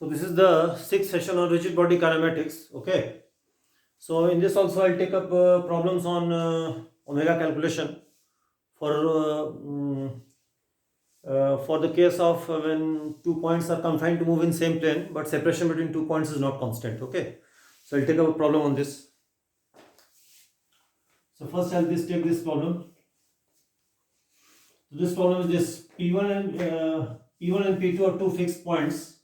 So this is the sixth session on rigid body kinematics. Okay. So in this also I'll take up problems on omega calculation for for the case of when 2 points are confined to move in same plane, but separation between 2 points is not constant. Okay. So I'll take up a problem on this. So first I'll just take this problem. So this problem is this: P1 and P2 are two fixed points.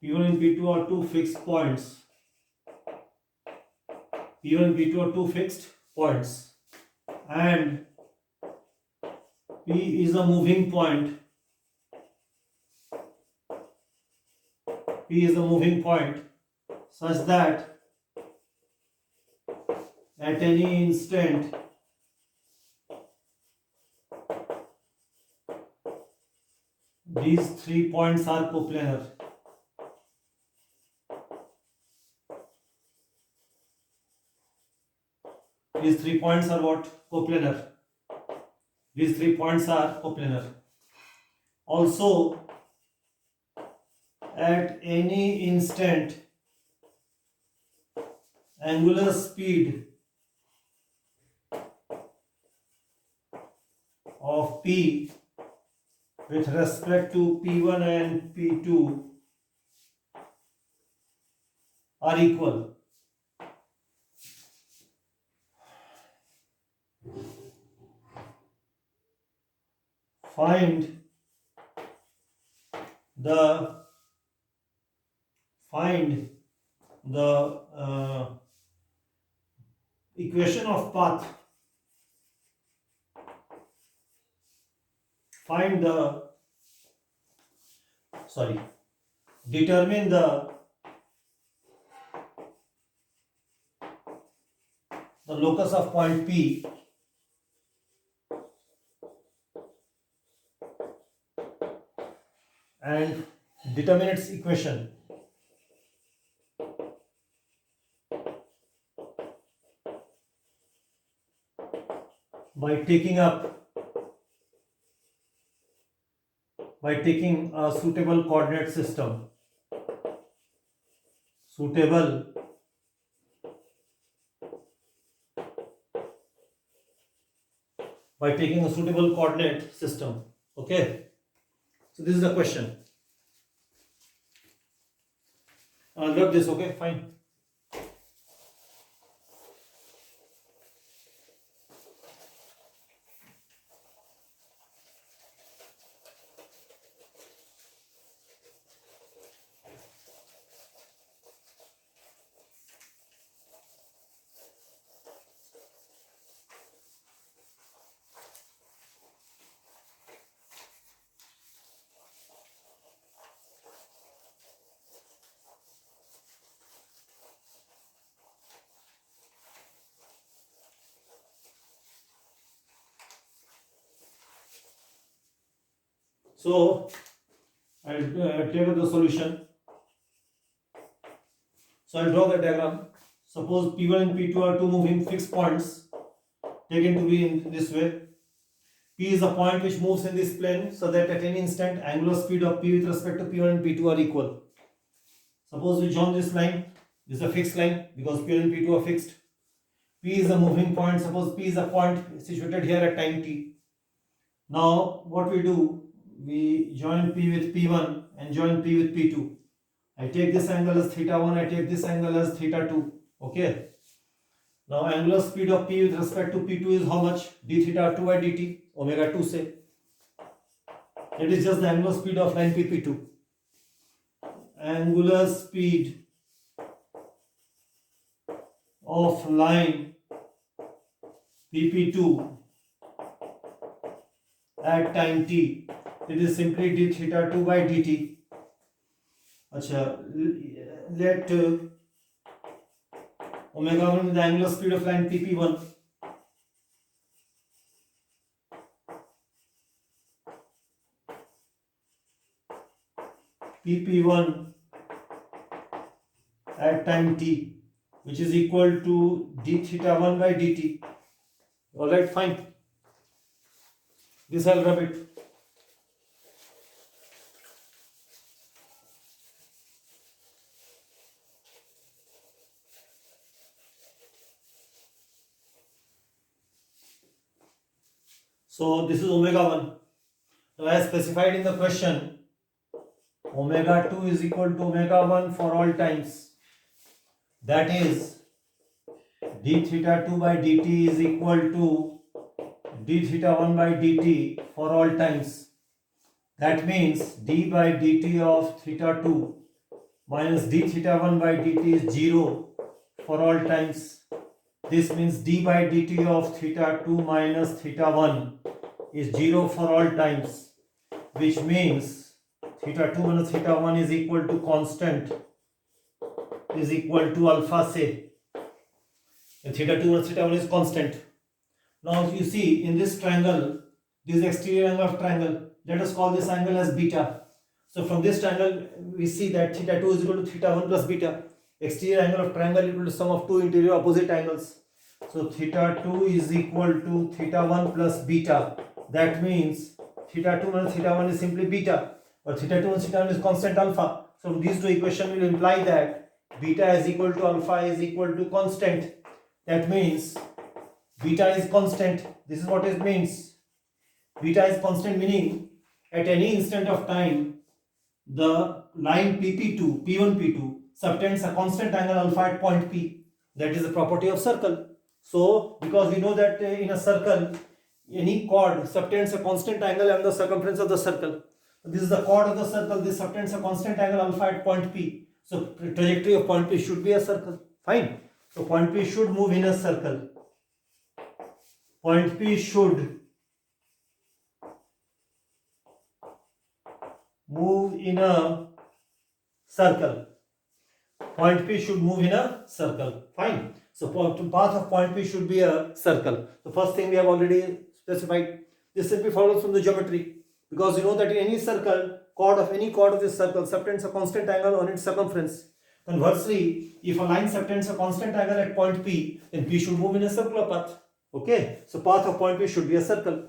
P1 and P2 are two fixed points. P1 and P2 are two fixed points, and P is a moving point. P is a moving point such that at any instant these 3 points are coplanar. These 3 points are what? Coplanar. These 3 points are coplanar. Also, at any instant, angular speed of P with respect to P1 and P2 are equal. Find the equation of path. Determine the locus of point P and determine its equation. By taking a suitable coordinate system. By taking a suitable coordinate system. Okay. So this is the question. I'll drop this. Okay, fine. So I'll take up the solution. So I'll draw the diagram. Suppose P1 and P2 are two moving fixed points taken to be in this way. P is a point which moves in this plane so that at any instant angular speed of P with respect to P1 and P2 are equal. Suppose we join this line. This is a fixed line because P1 and P2 are fixed. P is a moving point. Suppose P is a point situated here at time t. Now what we do? We join P with P1 and join P with P2. I take this angle as theta 1, I take this angle as theta 2. Okay. Now angular speed of P with respect to P2 is how much? d theta 2 by dt, omega 2 say. It is just the angular speed of line PP2. Angular speed of line PP2 at time t. It is simply d theta 2 by dt. Let omega 1 the angular speed of line PP1. PP1 at time t, which is equal to d theta 1 by dt. Alright, fine. This I'll rub it. So this is omega 1. Now as specified in the question, omega 2 is equal to omega 1 for all times. That is d theta 2 by dt is equal to d theta 1 by dt for all times. That means d by dt of theta 2 minus d theta 1 by dt is 0 for all times. This means d by dt of theta 2 minus theta 1 is 0 for all times, which means theta 2 minus theta 1 is equal to constant, is equal to alpha, say. And theta 2 minus theta 1 is constant. Now you see in this triangle, this exterior angle of triangle, let us call this angle as beta. So from this triangle we see that theta 2 is equal to theta 1 plus beta. Exterior angle of triangle equal to sum of two interior opposite angles. So theta 2 is equal to theta 1 plus beta. That means theta 2 minus theta 1 is simply beta, or theta 2 minus theta 1 is constant alpha. So these two equations will imply that beta is equal to alpha is equal to constant. That means beta is constant. This is what it means. Beta is constant, meaning at any instant of time the line PP2, P1, P2 subtends a constant angle alpha at point P. That is the property of circle. So because we know that in a circle any chord subtends a constant angle on the circumference of the circle. This is the chord of the circle. This subtends a constant angle alpha at point P. So trajectory of point P should be a circle. Fine. So point P should move in a circle. Point P should move in a circle. Point P should move in a circle. Fine. So path of point P should be a circle. The first thing we have already specified. This simply follows from the geometry, because you know that in any circle, any chord of this circle subtends a constant angle on its circumference. Conversely, if a line subtends a constant angle at point P, then P should move in a circular path. Okay, so path of point P should be a circle.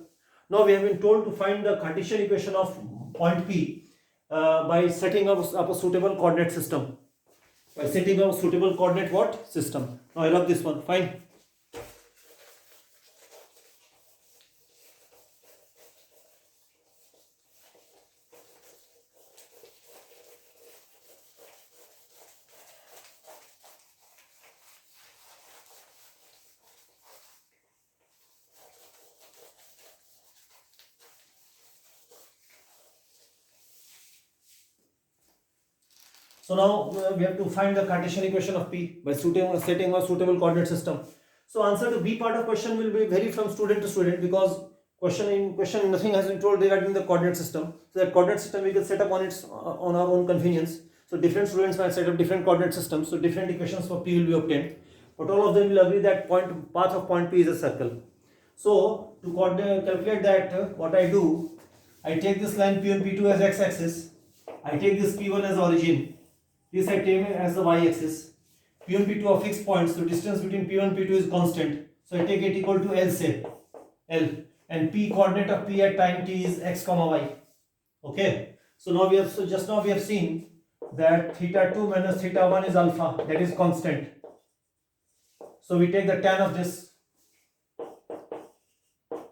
Now we have been told to find the Cartesian equation of point P by setting up a suitable coordinate system. By setting up a suitable coordinate what? System. Now I love this one. Fine. So now we have to find the Cartesian equation of P by setting a suitable coordinate system. So answer to B part of question will be vary from student to student, because question nothing has been told regarding the coordinate system. So that coordinate system we can set up on our own convenience. So different students might set up different coordinate systems. So different equations for P will be obtained. But all of them will agree that path of point P is a circle. So to calculate that, what I do, I take this line P1, P2 as x-axis. I take this P1 as origin. This I take as the y-axis. P1, P2 are fixed points, so distance between P1 and P2 is constant. So I take it equal to L, say L, and P coordinate of P at time t is x, y. Okay. So now we have seen that theta 2 minus theta 1 is alpha, that is constant. So we take the tan of this.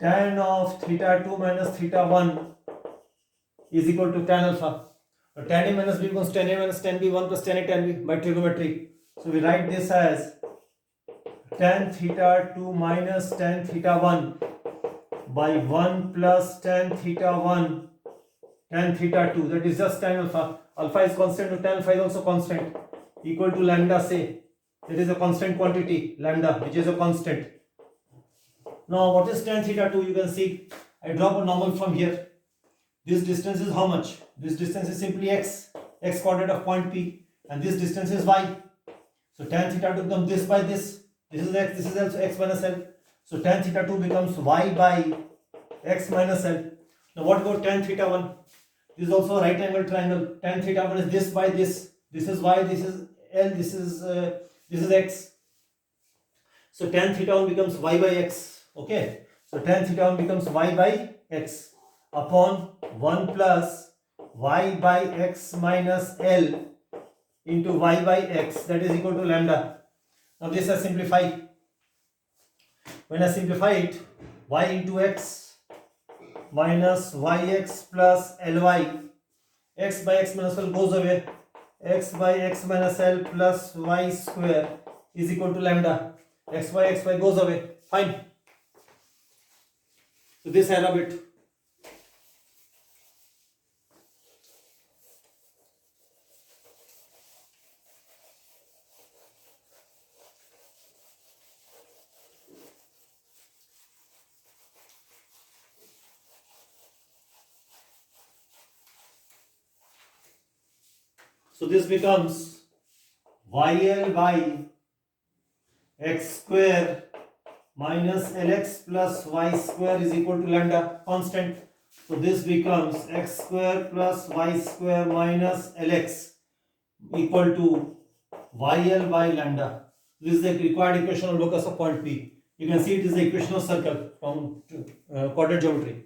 Tan of theta 2 minus theta 1 is equal to tan alpha. Tan A minus B becomes tan A minus tan B, 1 plus tan A tan B by trigonometry. So we write this as tan theta 2 minus tan theta 1 by 1 plus tan theta 1 tan theta 2, that is just tan alpha. Alpha is constant, so tan alpha is also constant, equal to lambda, say. That is a constant quantity, lambda, which is a constant. Now what is tan theta 2? You can see I drop a normal from here. This distance is how much? This distance is simply x coordinate of point P, and this distance is y. So tan theta 2 becomes this by this. This is x, this is also x minus L. So tan theta 2 becomes y by x minus L. Now what about tan theta 1? This is also a right angle triangle. Tan theta 1 is this by this. This is y, this is L, this is x. So tan theta 1 becomes y by x. Okay. So tan theta 1 becomes y by x upon 1 plus y by x minus L into y by x, that is equal to lambda. Now this I simplify. When I simplify it, y into x minus yx plus ly, x by x minus L goes away, x by x minus L plus y square is equal to lambda. X by goes away. Fine. So this I rub it. So this becomes yl by x square minus lx plus y square is equal to lambda, constant. So this becomes x square plus y square minus lx equal to yl by lambda. This is the required equation of locus of point P. You can see it is the equation of circle from coordinate geometry.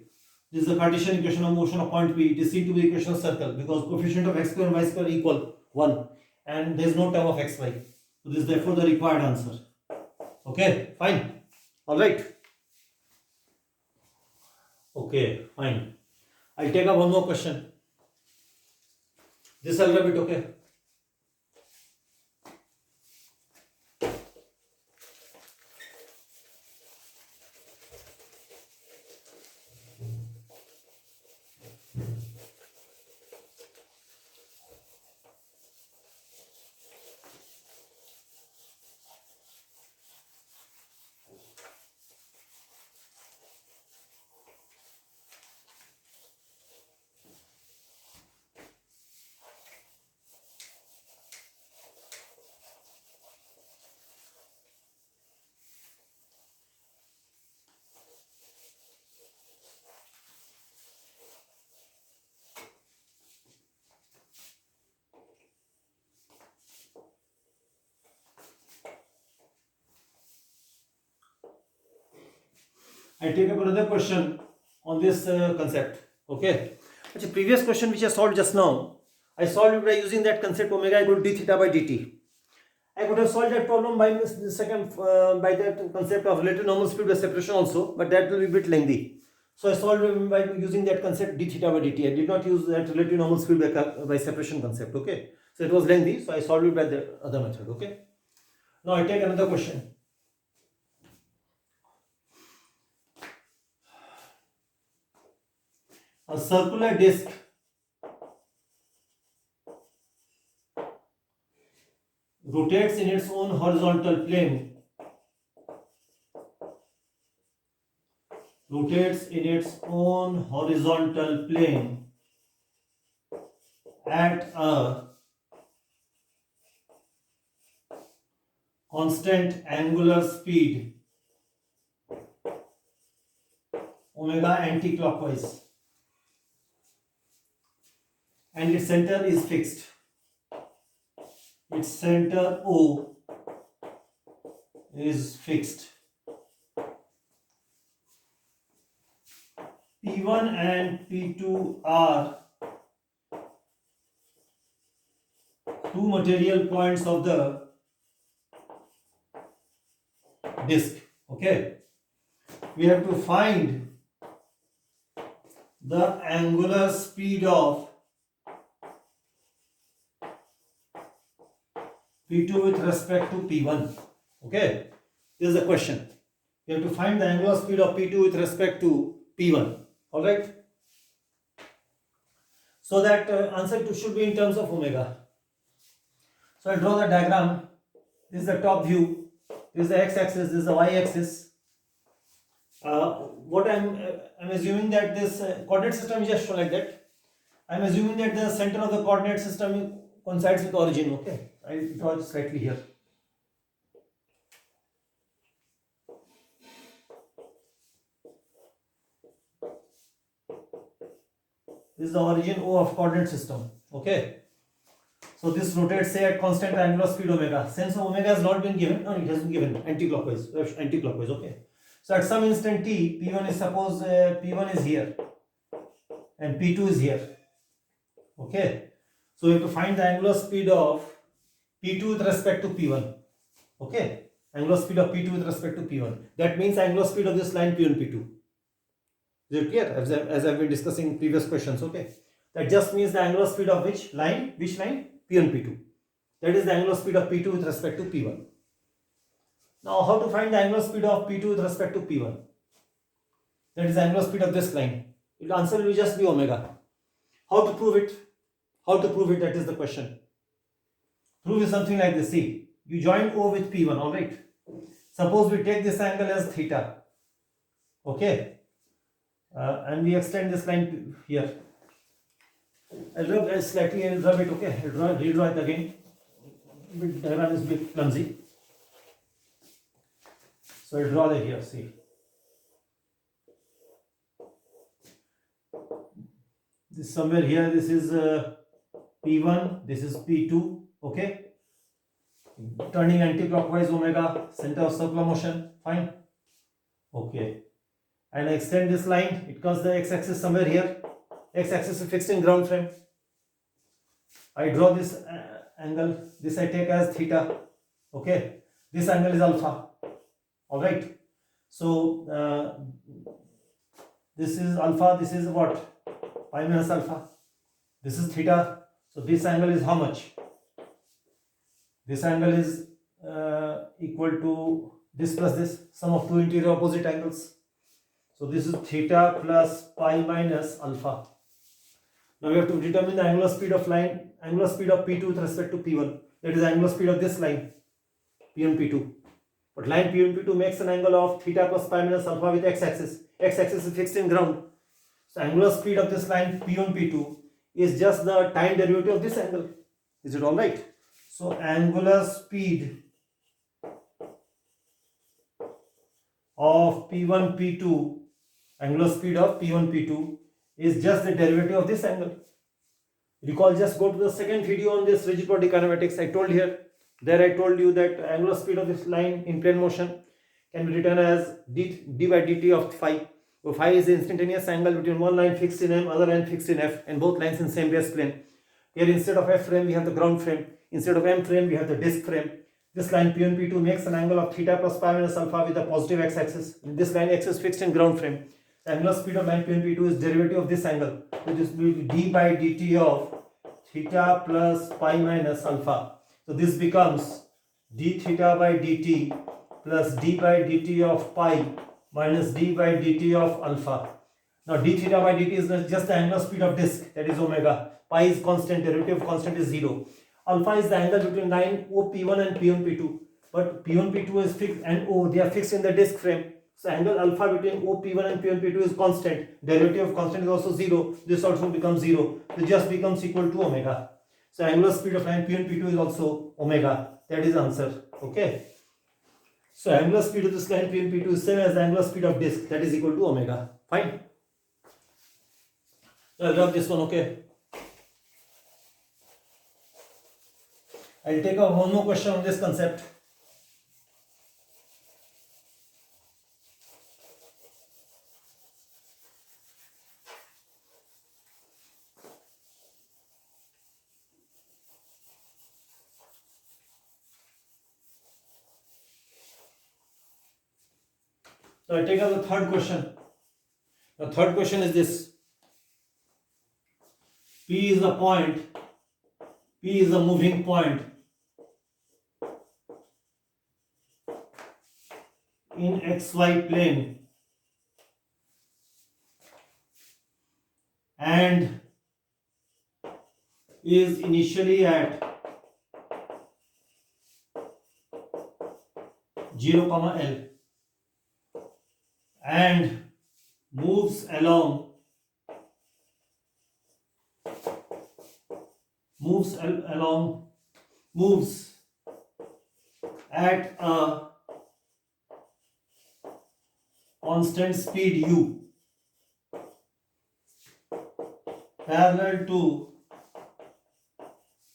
This is the Cartesian equation of motion of point P. It is seen to be equation of circle because coefficient of x square and y square equal 1 and there is no term of xy. So this is therefore the required answer. Okay, fine. Alright. Okay, fine. I'll take up one more question. This I'll rub it, okay? I take up another question on this concept. Okay. Actually, previous question which I solved just now, I solved it by using that concept omega equal to d theta by dt. I could have solved that problem by the second by that concept of relative normal speed by separation also, but that will be a bit lengthy. So I solved it by using that concept d theta by dt. I did not use that relative normal speed by separation concept. Okay. So it was lengthy, so I solved it by the other method. Okay. Now I take another question. A circular disc rotates in its own horizontal plane. Rotates in its own horizontal plane at a constant angular speed omega anti-clockwise, and its center is fixed. Its center O is fixed. P1 and P2 are two material points of the disk. Okay, we have to find the angular speed of P2 with respect to P1. Okay, this is the question. You have to find the angular speed of P2 with respect to P1. Alright. So that answer should be in terms of omega. So I draw the diagram. This is the top view. This is the x-axis. This is the y-axis. What I'm assuming that this coordinate system is just shown like that. I'm assuming that the center of the coordinate system coincides with origin. Okay, I draw it slightly here. This is the origin O of coordinate system. Okay, so this rotates say at constant angular speed omega. Since omega has not been given, no, it has been given anti-clockwise. Okay, So at some instant t, P1 is suppose P1 is here and P2 is here. Okay. So we have to find the angular speed of P2 with respect to P1. Okay. Angular speed of P2 with respect to P1. That means angular speed of this line P1, P2. Is it clear? As I've been discussing in previous questions. Okay. That just means the angular speed of which line? Which line? P1, P2. That is the angular speed of P2 with respect to P1. Now, how to find the angular speed of P2 with respect to P1? That is the angular speed of this line. The answer will just be omega. How to prove it? How to prove it? That is the question. Proof is something like this. See, you join O with P1, alright? Suppose we take this angle as theta. Okay? And we extend this line here. I'll rub it, okay? I'll redraw it again. The diagram is a bit clumsy. So I'll draw it here, see. This somewhere here, this is P1, this is P2, okay? Turning anti-clockwise omega, center of circular motion, fine. Okay. And I extend this line, it comes the x-axis somewhere here. X-axis is fixed in ground frame. I draw this angle, this I take as theta, okay? This angle is alpha, alright? So, this is alpha, this is what? Pi minus alpha. This is theta. So this angle is how much? This angle is equal to this plus this, sum of two interior opposite angles. So this is theta plus pi minus alpha. Now we have to determine the angular speed of line, angular speed of P2 with respect to P1. That is the angular speed of this line, P1, P2. But line P1, P2 makes an angle of theta plus pi minus alpha with x-axis. X-axis is fixed in ground. So angular speed of this line P1, P2 is just the time derivative of this angle. Is it alright? So angular speed of P1, P2, angular speed of P1, P2 is just the derivative of this angle. Recall, just go to the second video on this rigid body kinematics. I told here, there I told you that angular speed of this line in plane motion can be written as d by dt of phi. So phi is the instantaneous angle between one line fixed in M, other line fixed in F, and both lines in same base plane. Here instead of F frame we have the ground frame, instead of M frame we have the disk frame. This line P1, P2 makes an angle of theta plus pi minus alpha with a positive x-axis. This line x is fixed in ground frame. The angular speed of line P1, P2 is derivative of this angle, which is d by dt of theta plus pi minus alpha. So this becomes d theta by dt plus d by dt of pi minus d by dt of alpha. Now d theta by dt is just the angular speed of disk, that is omega. Pi is constant, derivative of constant is 0. Alpha is the angle between line OP1 and P1, P2. But P1, P2 is fixed and O, they are fixed in the disk frame. So angle alpha between OP1 and P1, P2 is constant. Derivative of constant is also 0. This also becomes 0. So it just becomes equal to omega. So angular speed of line P1, P2 is also omega. That is the answer. Okay. So angular speed of this line P1, P2 is same as the angular speed of disk. That is equal to omega. Fine. So I'll drop this one. Okay. I'll take up one more question on this concept. So I take up the third question. The third question is this. P is the point, P is the moving point in xy plane and is initially at 0, L and moves at a constant speed u parallel to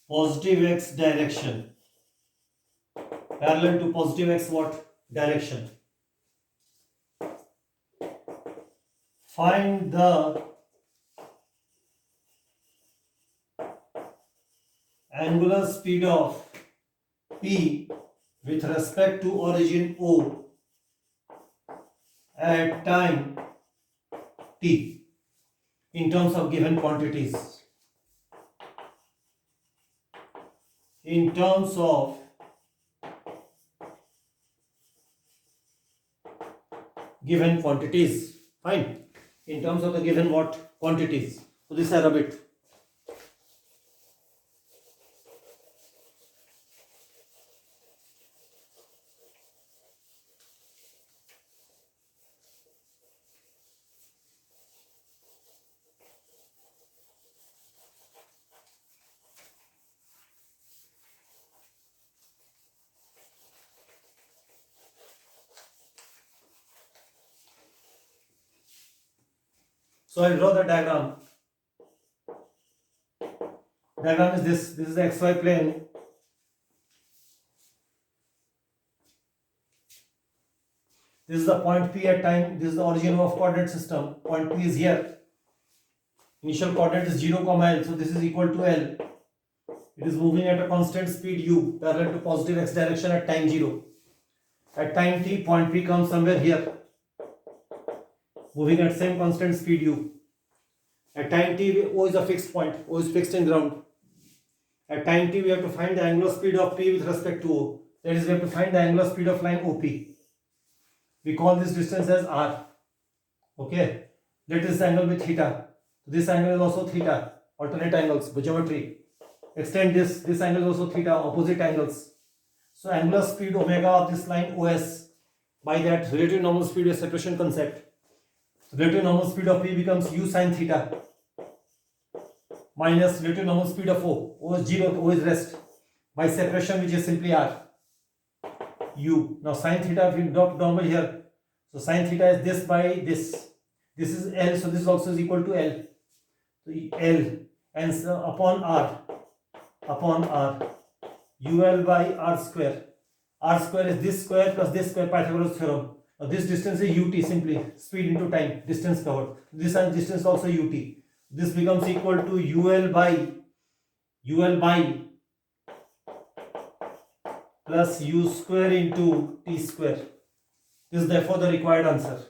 positive x direction. Parallel to positive x what? Direction. Find the angular speed of P with respect to origin O at time t in terms of given quantities. In terms of given quantities. Fine. In terms of the given what? Quantities. So this are a bit. So I draw the diagram. Diagram is this. This is the xy plane. This is the point P at time. This is the origin of coordinate system. Point P is here. Initial coordinate is 0, L. So this is equal to L. It is moving at a constant speed u parallel to positive x direction at time 0. At time t, point P comes somewhere here, moving at same constant speed u. At time t, O is a fixed point. O is fixed in ground. At time t, we have to find the angular speed of P with respect to O. That is, we have to find the angular speed of line OP. We call this distance as r. Okay. Let this angle be theta. This angle is also theta. Alternate angles, geometry. Extend this. This angle is also theta. Opposite angles. So angular speed omega of this line OS, by that relative normal speed is separation concept. So relative normal speed of P becomes u sine theta minus relative normal speed of O. O is 0, O is rest. By separation, which is simply r. U. Now sine theta will drop normal here. So sine theta is this by this. This is L, so this also is equal to L. So L and so upon r. UL by r square. R square is this square plus this square, Pythagoras theorem. Now this distance is ut, simply speed into time, distance covered. This and distance also ut. This becomes equal to UL by plus u square into t square. This is therefore the required answer.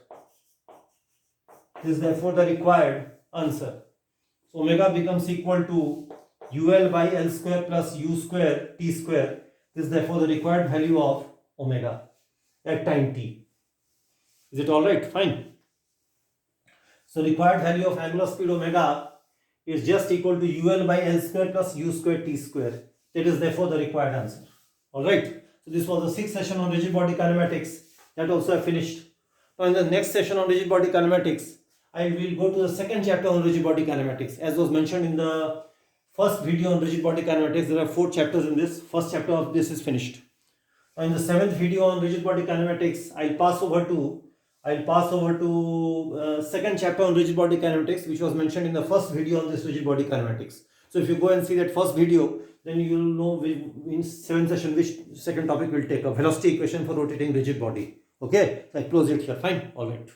So omega becomes equal to UL by L square plus u square t square. This is therefore the required value of omega at time t. Is it alright? Fine. So required value of angular speed omega is just equal to UL by L square plus u square t square. That is therefore the required answer. Alright. So this was the sixth session on rigid body kinematics. That also I finished. Now in the next session on rigid body kinematics, I will go to the second chapter on rigid body kinematics. As was mentioned in the first video on rigid body kinematics, there are 4 chapters in this. First chapter of this is finished. Now in the 7th video on rigid body kinematics, I'll pass over to second chapter on rigid body kinematics, which was mentioned in the first video on this rigid body kinematics. So if you go and see that first video, then you will know in 7th session which second topic will take up. Velocity equation for rotating rigid body. Okay, so I close it here. Fine. All right.